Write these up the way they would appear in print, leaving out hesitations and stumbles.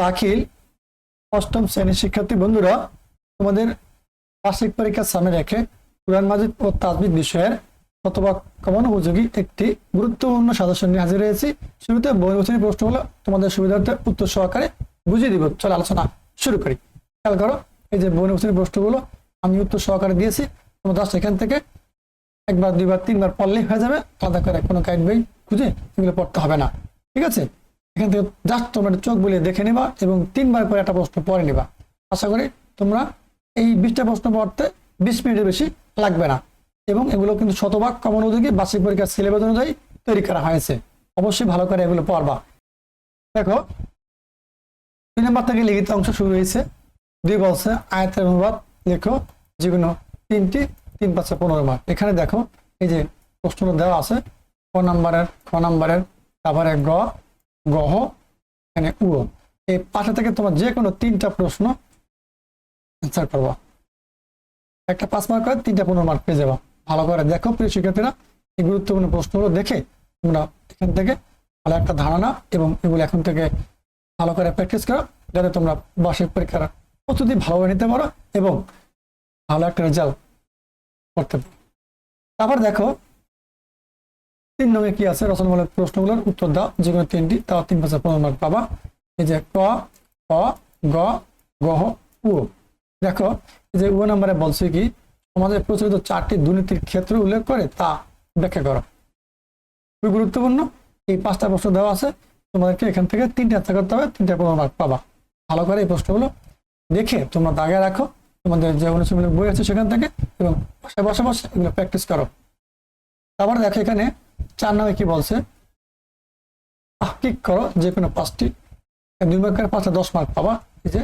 দাখিল অষ্টম শ্রেণীর শিক্ষার্থী বন্ধুরা, তোমাদের বার্ষিক পরীক্ষার সামনে রেখে কুরআন মাজিদ ও তাজবিদ বিষয়ের শতভাগ কমন উপযোগী একটি গুরুত্বপূর্ণ সাজেশন নিয়ে হাজির হয়েছি। শুরুতে বহুবচনী প্রশ্নগুলো তোমাদের সুবিধার্থে উত্তর সহকারে বুঝিয়ে দিব। চলো আলোচনা শুরু করি। খেয়াল করো, এই যে বহুবচনী প্রশ্নগুলো আমি উত্তর সহকারে দিয়েছি। তোমরা জাস্ট এখান থেকে একবার, দুইবার, তিনবার পড়লেই হয়ে যাবে। আলাদা করে কোনো গাইড বই খুঁজে এগুলো পড়তে হবে না, ঠিক আছে? এখান থেকে জাস্ট তোমরা চোখ বুলিয়ে দেখে নিবা এবং 3 বার করে একটা প্রশ্ন পড়ে নিবা। আশা করি তোমরা এই 20টা প্রশ্ন পড়তে 20 মিনিটের বেশি লাগবে না। এবং এগুলো কিন্তু শতভাগ কমন উপযোগী বার্ষিক পরীক্ষার সিলেবাস অনুযায়ী তৈরি করা হয়েছে। অবশ্যই ভালো করে এগুলো পড়বা। দেখো, 2 নম্বর থেকে লিখিত অংশ শুরু হয়েছে। 2 বলছে আয়াতের অনুবাদ লেখো, যেগুলো 3টি, 3 5 15 মার্ক। এখানে দেখো এই যে প্রশ্ন দেওয়া আছে ক নাম্বারের, তারপরে গহ, এখানে উ। এই পাশে থেকে তোমার যে কোনো 3টা প্রশ্ন অ্যান্সার করবা। একটা 5 মার্ক করে 3টা 15 মার্ক পেয়ে যাবা। ভালো করে দেখো প্রিয় শিক্ষার্থীরা, এই গুরুত্বপূর্ণ প্রশ্নগুলো দেখে তোমরা এখান থেকে ভালো একটা ধারণা এবং এগুলো এখন থেকে ভালো করে প্র্যাকটিস করো, যাতে তোমরা বার্ষিক পরীক্ষার প্রস্তুতি ভালোভাবে নিতে পারো এবং ভালো একটা রেজাল্ট করতে পারো। তারপর দেখো 3 নম্বরে কি আছে, রচনামূলক প্রশ্নগুলোর উত্তর দাও, যে কোনো 3টি, তাও 3 5 15 মার্ক পাবা। এই যে ক, খ, গ, গহ, উ। দেখো এই যে উ নম্বরে বলছে কি, সমাজে প্রচলিত 4টি দুর্নীতির ক্ষেত্র উল্লেখ করে তা ব্যাখ্যা করো। খুবই গুরুত্বপূর্ণ। এই 5টা প্রশ্ন দেওয়া আছে, তোমাদেরকে এখান থেকে 3টা অ্যান্সার করতে হবে, 3টা 15 মার্ক পাবা। ভালো করে এই প্রশ্নগুলো দেখে তোমরা দাগে রাখো তোমাদের যে অনুশীলনমূলক বই আছে সেখান থেকে, এবং বসে বসে এগুলো প্র্যাকটিস করো। তারপর দেখো এখানে 4 নম্বরে কি বলছে, তাহকিক করো যে কোনো 5টি, 2 মার্কের 5টা 10 মার্ক পাবা। এই যে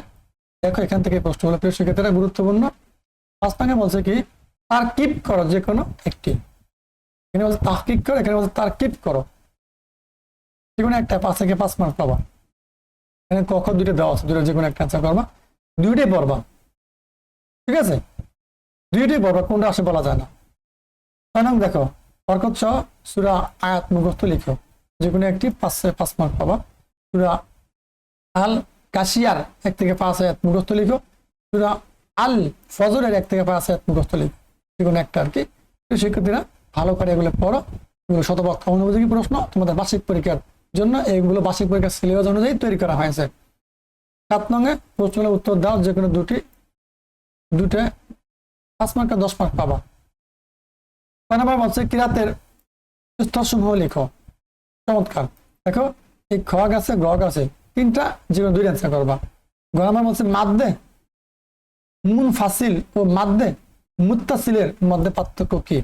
দেখো এখান থেকে প্রশ্নগুলো প্রিয় শিক্ষার্থীরা গুরুত্বপূর্ণ। 5 নম্বরে বলছে কি, তারকিব করো যে কোনো একটি। এখানে বলছে তাহকিক করো, এখানে বলছে তারকিব করো, যে কোনো একটা 5 থেকে 5 মার্ক পাবা। এখানে ক খ 2টা দেওয়া আছে, 2টা যে কোনো একটা অ্যান্সার করবা, 2টাই পড়বা, ঠিক আছে? 2টাই পড়বা, কোনটা আসে বলা যায় না। 6 নম্বর দেখো, বরকত সহ সূরা আয়াত মুখস্থ লিখো, যে কোনো একটি 5 মার্ক পাবা। সূরা আল কাশিয়ার 1 থেকে 5 আয়াত মুখস্থ লিখো। সূরা আল ফজরের 1 থেকে 5 আয়াত মুখস্থ লিখো, যে কোনো একটা আর কি। শিক্ষার্থীরা ভালো করে এগুলো পড়ো। এগুলো শতভাগ কমন উপযোগী প্রশ্ন তোমাদের বার্ষিক পরীক্ষার জন্য। এইগুলো বার্ষিক পরীক্ষার সিলেবাস অনুযায়ী তৈরি করা হয়েছে। 7 নম্বরে প্রশ্নের উত্তর দাও, যে কোনো 2টা 5 মার্ক 10 মার্ক পাবা। 6 নম্বর বলছে কিরাতের স্তরসমূহ লিখো। চমৎকার। দেখো এই খ আছে, গ আছে, 3টা যে কোনো 2টা অ্যান্সার করবা। গ নম্বর বলছে মাদ্দে মুনফাসিল ও মাদ্দে মুত্তাসিলের মধ্যে পার্থক্য কি?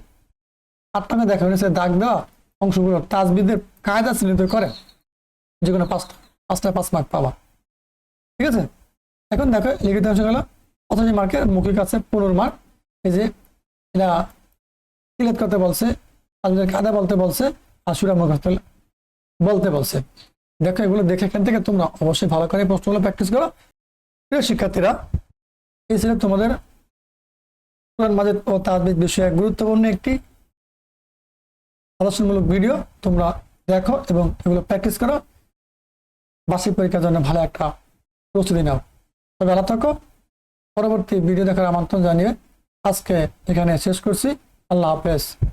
8 নম্বরে দেখো হচ্ছে দাগ দেওয়া অংশগুলো তাজবিদের কায়দা চিহ্নিত করে, যে কোনো 5টা 5 মার্ক পাবা, ঠিক আছে? এখন দেখো লিখিত অংশ গেল 85 মার্কের, মৌখিক আছে 15 মার্ক। এই যে এরা সিলেক্ট করতে বলছে, তাজবিদের কায়দা বলতে বলছে, আর সূরা মুখস্থ বলতে বলছে। দেখো এগুলো দেখে এখান থেকে তোমরা অবশ্যই ভালো করে প্রশ্নগুলো প্র্যাকটিস করো। প্রিয় শিক্ষার্থীরা, এই ছিল তোমাদের কুরআন মাজিদ ও তাজবিদ বিষয়ে গুরুত্বপূর্ণ একটি আলোচনামূলক ভিডিও। তোমরা দেখো এবং এগুলো প্র্যাকটিস করো, বার্ষিক পরীক্ষার জন্য ভালো একটা প্রস্তুতি নাও। তবে ভালো থাকো। পরবর্তী ভিডিও দেখার আমন্ত্রণ জানিয়ে আজকে এখানে শেষ করছি। আল্লাহ হাফেজ।